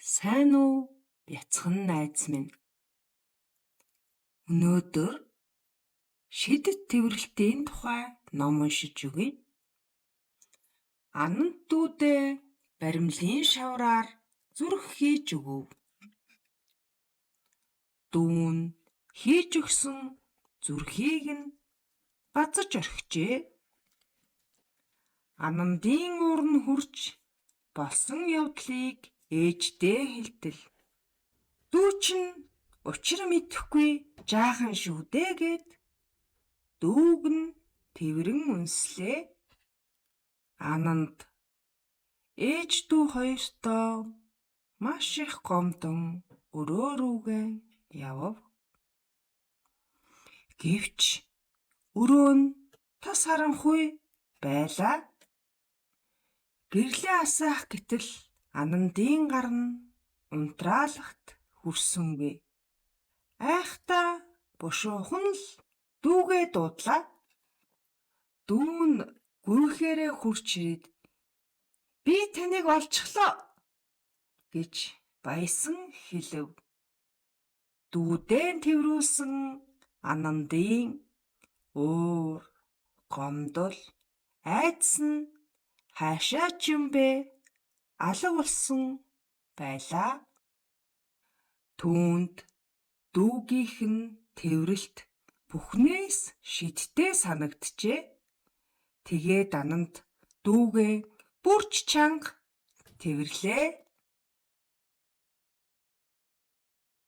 Сайн уу бяцхан найз минь. Өнөөдөр шидэт тэврэлтийн тухай ном уншиж өгье. Анант дүүдээ баримлын шавраар зүрх хийж өгөв. Дүүн хийж өгсөн зүрхийг нь базаж орхижээ. Анандын уур нь хурж болсон явдлыг ээждээ хэлтэл. Дүү чинь учир мэдэхгүй жаахан шүү дээ гэд дүүг нь тэврэн үнслээ. Ананд ээж дүү хоёртоо маш их гомдон өрөө рүүгээ явав. Гэвч өрөө нь тас харанхуй байлаа. Гэрлээ асаах гэтэл Анандын гар нь унтраалахт хүрсэнгүй. Айхтаа бушуухан л дүүгээ дуудлаа. Дүү нь гүйхээрээ хурч ирээд "Би таныг олчихлоо" гэж баясан хэлэв. Дүүдээ тэврүүлсэн Анандын уур, гомдол, айдас нь хаашаа ч юм бэ алга болсон байлаа. Түүнд дүүгийнх нь тэврэлт бүхнээс шидтэй санагджээ. Тэгээд Ананд дүүгээ бүрч чанга тэвэрлээ.